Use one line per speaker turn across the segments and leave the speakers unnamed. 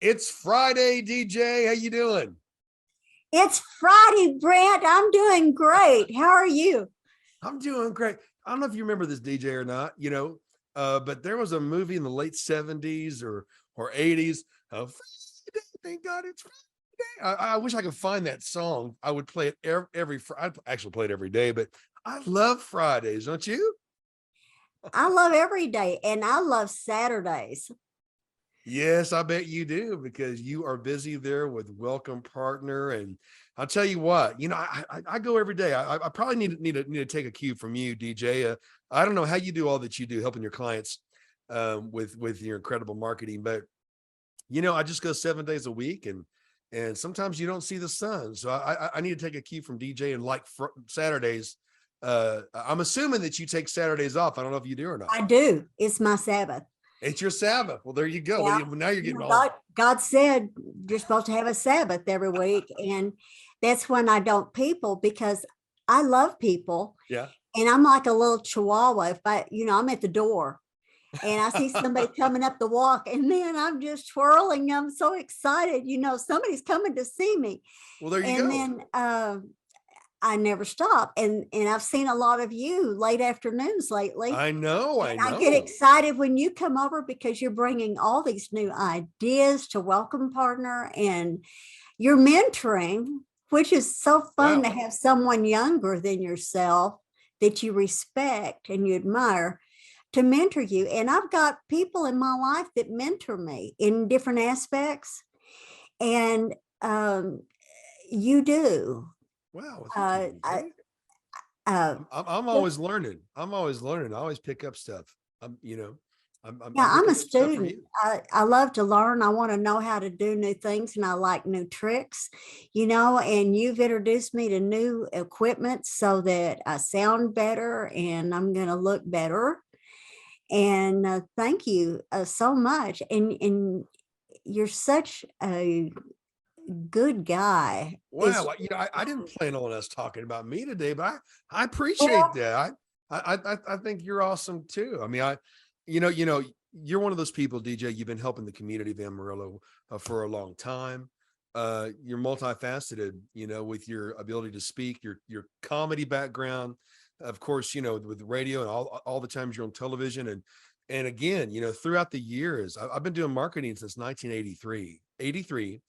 It's Friday, DJ. How you doing?
It's Friday, Brent. I'm doing great. How are you?
I'm doing great. I don't know if you remember this DJ or not, but there was a movie in the late 70s or 80s. Friday, thank God it's Friday. I wish I could find that song. I would play it I'd actually play it every day, but I love Fridays, don't you?
I love every day and I love Saturdays.
Yes, I bet you do because you are busy there with Welcome Partner. And I'll tell you what, I go every day. I probably need to take a cue from you, DJ. I don't know how you do all that you do, helping your clients with your incredible marketing, but I just go 7 days a week, and sometimes you don't see the sun. So I need to take a cue from DJ and like Saturdays. I'm assuming that you take Saturdays off. I don't know if you do or not.
I do. It's my Sabbath.
It's your Sabbath. Well, there you go.
Yeah.
Now you're getting all.
God said you're supposed to have a Sabbath every week. And that's when I don't people because I love people.
Yeah.
And I'm like a little chihuahua. I'm at the door and I see somebody coming up the walk and then I'm just twirling. I'm so excited. Somebody's coming to see me.
Well, there you go.
And then I never stop. And I've seen a lot of you late afternoons lately.
I know.
I get excited when you come over because you're bringing all these new ideas to Welcome Partner and you're mentoring, which is so fun to have someone younger than yourself that you respect and you admire to mentor you. And I've got people in my life that mentor me in different aspects. And you do.
Wow.
I'm
always learning. I'm always learning. I always pick up stuff. I'm
a student. I love to learn. I want to know how to do new things and I like new tricks, and you've introduced me to new equipment so that I sound better and I'm going to look better. And thank you so much. And you're such a good guy.
Wow. I didn't plan on us talking about me today, but I appreciate that. I think you're awesome too. I mean, you're one of those people, DJ, you've been helping the community of Amarillo for a long time. You're multifaceted, with your ability to speak, your comedy background, of course, with radio and all the times you're on television. And again, throughout the years, I've been doing marketing since 1983,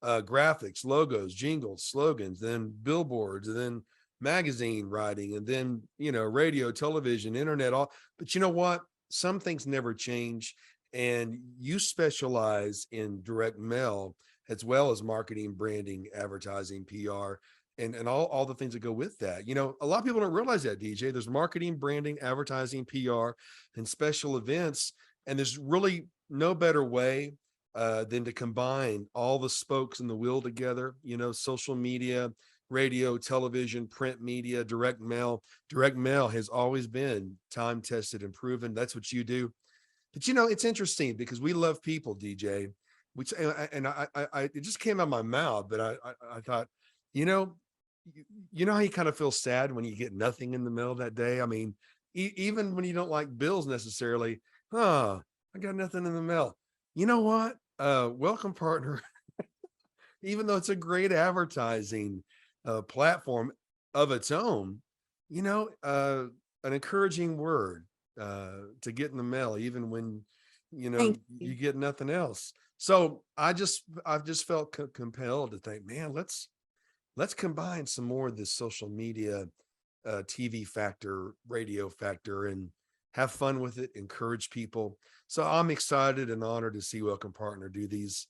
graphics, logos, jingles, slogans, then billboards, and then magazine writing, and then, radio, television, internet, all. But you know what? Some things never change. And you specialize in direct mail as well as marketing, branding, advertising, PR, and all the things that go with that. A lot of people don't realize that, DJ. There's marketing, branding, advertising, PR, and special events. And there's really no better way than to combine all the spokes in the wheel together, social media, radio, television, print media, direct mail. Direct mail has always been time tested and proven. That's what you do. But it's interesting because we love people, DJ, which, and I it just came out of my mouth, but I thought, how you kind of feel sad when you get nothing in the mail that day. I mean, even when you don't like bills necessarily, I got nothing in the mail. You know what? Welcome Partner, even though it's a great advertising platform of its own, an encouraging word to get in the mail, even when, you get nothing else. So I've just felt compelled to think, man, let's combine some more of this social media, TV factor, radio factor, and have fun with it, encourage people. So I'm excited and honored to see Welcome Partner do these,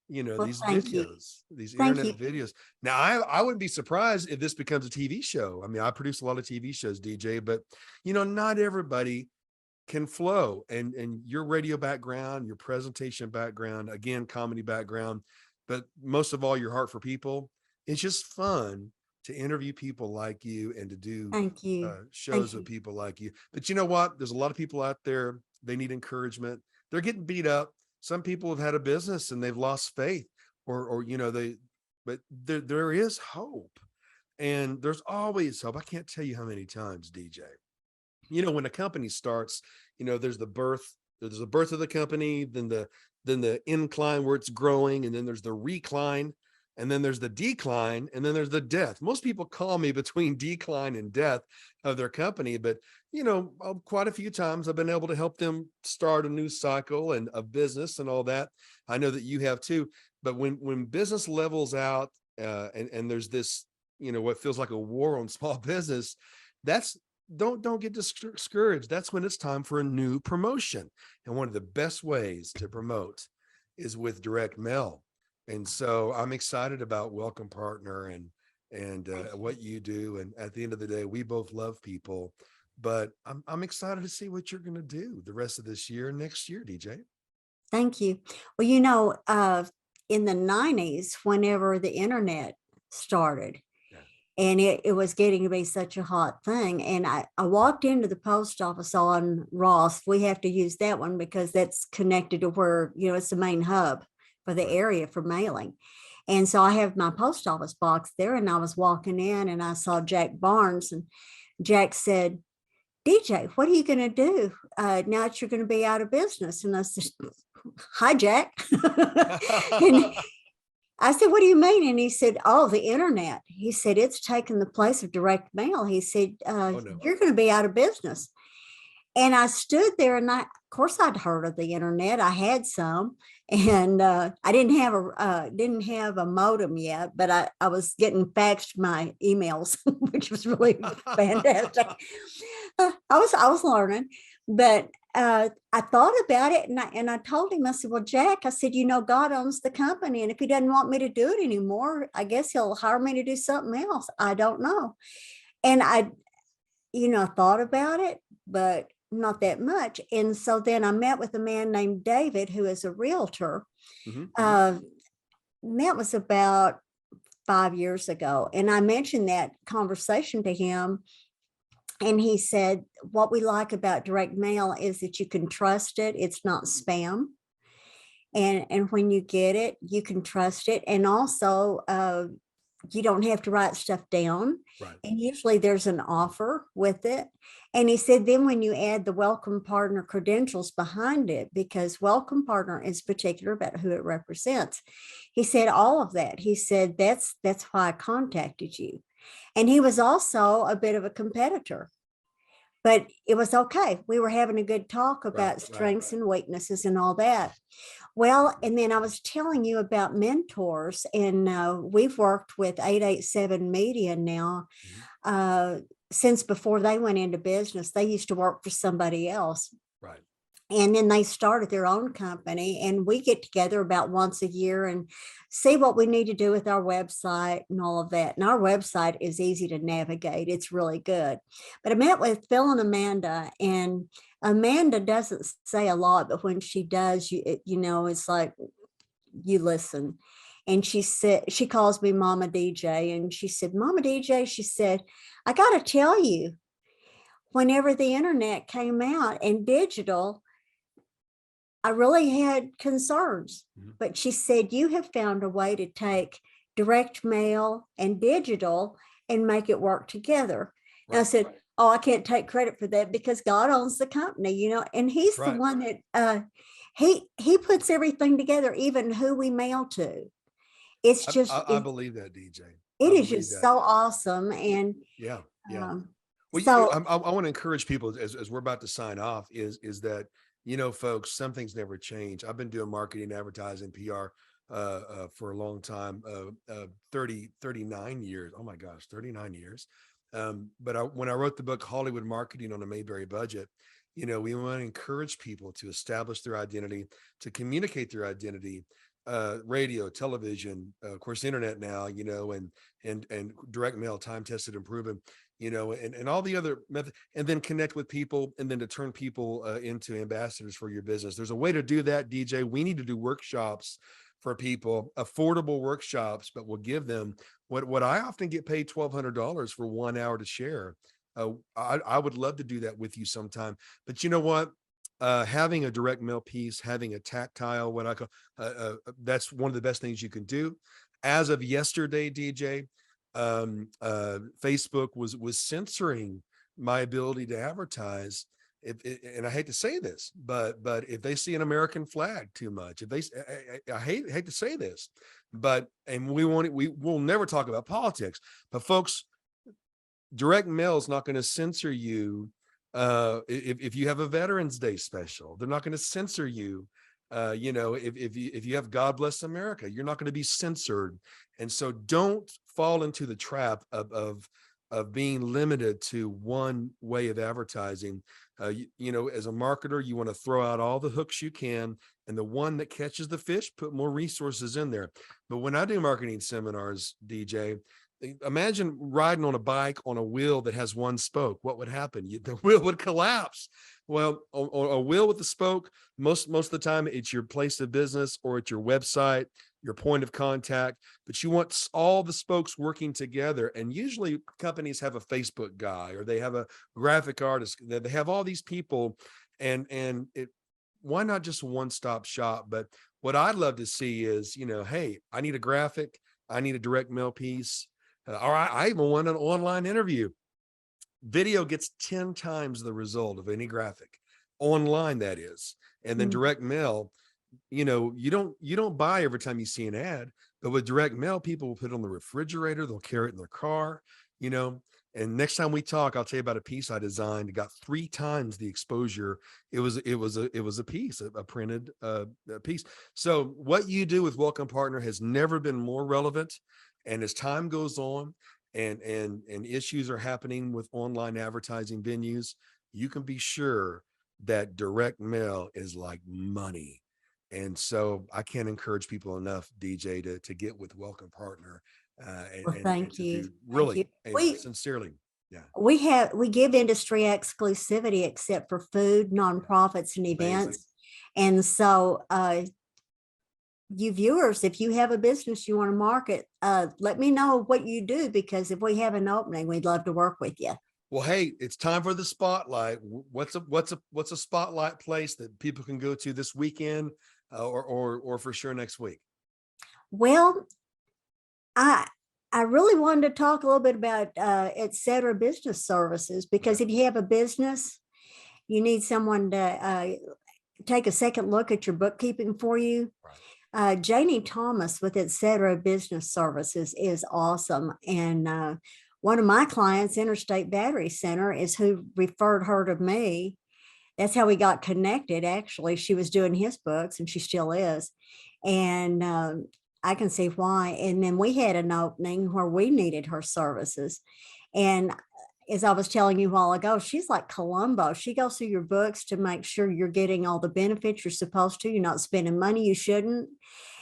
these videos, these internet videos. Now, I wouldn't be surprised if this becomes a TV show. I mean, I produce a lot of TV shows, DJ, but, not everybody can flow. And your radio background, your presentation background, again, comedy background, but most of all, your heart for people. It's just fun to interview people like you and to do shows with people like you. But you know what? There's a lot of people out there. They need encouragement. They're getting beat up. Some people have had a business and they've lost faith but there is hope, and there's always hope. I can't tell you how many times, DJ, when a company starts, there's the birth of the company, then the then the incline where it's growing, and then there's the recline, and then there's the decline, and then there's the death. Most people call me between decline and death of their company, but quite a few times I've been able to help them start a new cycle and a business and all that. I know that you have too. But when business levels out, and there's this, what feels like a war on small business, that's don't get discouraged. That's when it's time for a new promotion. And one of the best ways to promote is with direct mail. And so I'm excited about Welcome Partner and what you do. And at the end of the day, we both love people, but I'm excited to see what you're going to do the rest of this year and next year, DJ.
Thank you. Well, in the 90s, whenever the internet started,
Yeah.
and it was getting to be such a hot thing. And I walked into the post office on Ross. We have to use that one because that's connected to where, it's the main hub for the
Right.
area for mailing. And so I have my post office box there, and I was walking in and I saw Jack Barnes, and Jack said, DJ, what are you going to do now that you're going to be out of business? And I said, hi, Jack. And I said, what do you mean? And he said, oh, the internet. He said, it's taken the place of direct mail. He said,
Oh, no.
you're going to be out of business. And I stood there, and of course I'd heard of the internet. I had some, and I didn't have a modem yet, but I was getting faxed my emails, which was really fantastic. I was learning, but I thought about it, and I told him, I said, well, Jack, I said, God owns the company, and if he doesn't want me to do it anymore, I guess he'll hire me to do something else. I don't know. And I thought about it, but not that much. And so then I met with a man named David, who is a realtor.
Mhm.
That was about 5 years ago. And I mentioned that conversation to him. And he said, what we like about direct mail is that you can trust it. It's not spam. And when you get it, you can trust it. And also, you don't have to write stuff down.
Right.
And usually there's an offer with it. And he said, then when you add the Welcome Partner credentials behind it, because Welcome Partner is particular about who it represents. He said all of that. He said, that's why I contacted you. And he was also a bit of a competitor, but it was okay. We were having a good talk about strengths and weaknesses and all that. Well, and then I was telling you about mentors, and we've worked with 887 Media now since before they went into business. They used to work for somebody else.
Right.
And then they started their own company, and we get together about once a year and see what we need to do with our website and all of that. And our website is easy to navigate. It's really good. But I met with Phil and Amanda, and Amanda doesn't say a lot, but when she does, it's like you listen. And she said, she calls me Mama DJ, and she said, Mama DJ, she said, I got to tell you, whenever the internet came out and digital, I really had concerns. But she said, you have found a way to take direct mail and digital and make it work together. And I said, oh, I can't take credit for that because God owns the company, and he's the one that he puts everything together, even who we mail to. It's just,
I believe that, DJ.
It is just so awesome. And
yeah.
Well, so
I want to encourage people as we're about to sign off is that, folks, some things never change. I've been doing marketing, advertising, PR for a long time, 39 years. Oh my gosh, 39 years. But when I wrote the book, Hollywood Marketing on a Mayberry Budget, we want to encourage people to establish their identity, to communicate their identity, radio, television, of course, internet now, and direct mail, time tested and proven, and all the other methods, and then connect with people, and then to turn people into ambassadors for your business. There's a way to do that, DJ. We need to do workshops for people, affordable workshops, but we'll give them what I often get paid $1,200 for 1 hour to share. I would love to do that with you sometime, but you know what? Having a direct mail piece, having a tactile, what I call, that's one of the best things you can do. As of yesterday, DJ, Facebook was censoring my ability to advertise. and I hate to say this, but if they see an American flag too much, if they, I hate to say this, but, and we will never talk about politics, but folks, direct mail is not going to censor you. If you have a Veterans Day special, they're not going to censor you. If you have God Bless America, you're not going to be censored. And so don't fall into the trap of being limited to one way of advertising. As a marketer, you want to throw out all the hooks you can, and the one that catches the fish, put more resources in there. But when I do marketing seminars, DJ, imagine riding on a bike on a wheel that has one spoke. What would happen? The wheel would collapse. Well, a wheel with the spoke, most of the time it's your place of business or it's your website, your point of contact, but you want all the spokes working together. And usually companies have a Facebook guy, or they have a graphic artist, they have all these people, and why not just a one-stop shop? But what I'd love to see is, hey, I need a graphic, I need a direct mail piece. Or I even want an online interview. Video gets 10 times the result of any graphic online, that is. And then
Mm.
direct mail, you don't buy every time you see an ad, but with direct mail, people will put it on the refrigerator, they'll carry it in their car, you know. And next time we talk, I'll tell you about a piece I designed. It got 3 times the exposure. It was a piece, a printed a piece. So what you do with Welcome Partner has never been more relevant. And as time goes on, and issues are happening with online advertising venues, you can be sure that direct mail is like money. And so I can't encourage people enough, DJ, to get with Welcome Partner,
Well,
and
thank
to
you.
do
Thank you.
really and sincerely. Yeah,
We give industry exclusivity except for food, nonprofits, and
amazing.
events. And so you viewers, if you have a business you want to market, let me know what you do, because if we have an opening, we'd love to work with you.
Well, hey, it's time for the spotlight. What's a spotlight place that people can go to this weekend, or for sure next week?
Well, I I really wanted to talk a little bit about et cetera business services, because
Okay.
if you have a business, you need someone to take a second look at your bookkeeping for you.
Right.
Janie Thomas with et cetera business services is awesome. And one of my clients, Interstate Battery Center, is who referred her to me. That's how we got connected. Actually, she was doing his books, and she still is. And I can see why. And then we had an opening where we needed her services. And as I was telling you a while ago, she's like Columbo. She goes through your books to make sure you're getting all the benefits you're supposed to. You're not spending money you shouldn't.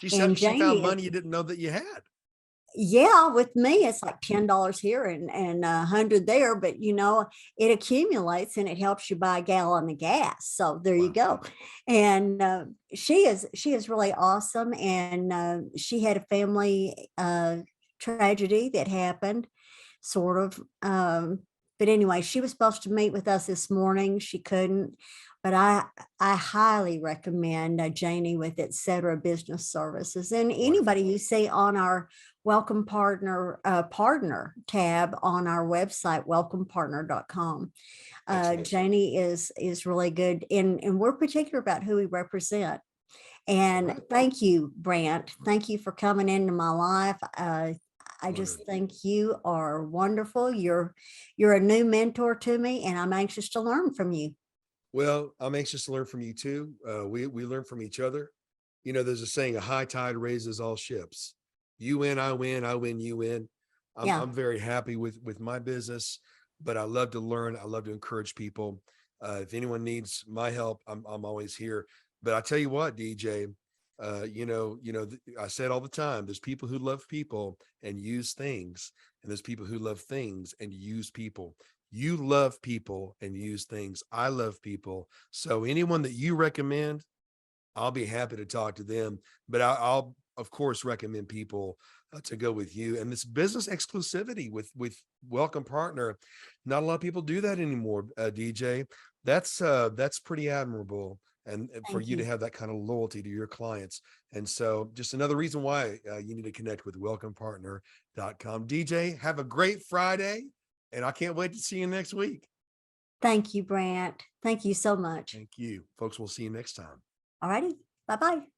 And
She found
Janie is,
money you didn't know that you had.
yeah, with me, it's like $10 here and 100 there, but it accumulates and it helps you buy a gallon of gas. So there you
Wow.
go. And she is really awesome. And she had a family tragedy that happened, sort of. But anyway, she was supposed to meet with us this morning. She couldn't, but I highly recommend Janie with et cetera business services, and
Wonderful.
anybody you see on our Welcome Partner tab on our website, welcomepartner.com.
Excellent.
Janie is really good, and we're particular about who we represent. And
Right.
thank you, Brant. Thank you for coming into my life. I just
Wonderful.
think you are wonderful. You're a new mentor to me, and I'm anxious to learn from you.
Well, I'm anxious to learn from you too. We learn from each other. There's a saying: a high tide raises all ships. You win, I win, I win, you win.
Yeah.
I'm very happy with my business, but I love to learn. I love to encourage people. If anyone needs my help, I'm always here. But I tell you what, DJ, I said all the time, there's people who love people and use things, and there's people who love things and use people. You love people and use things. I love people. So anyone that you recommend, I'll be happy to talk to them. But I'll of course recommend people to go with you. And this business exclusivity with Welcome Partner, not a lot of people do that anymore. DJ, that's pretty admirable. And for
Thank
you to
you.
have that kind of loyalty to your clients. And so just another reason why you need to connect with welcomepartner.com. DJ, have a great Friday, and I can't wait to see you next week.
Thank you, Brant. Thank you so much.
Thank you. Folks, we'll see you next time.
All righty. Bye-bye.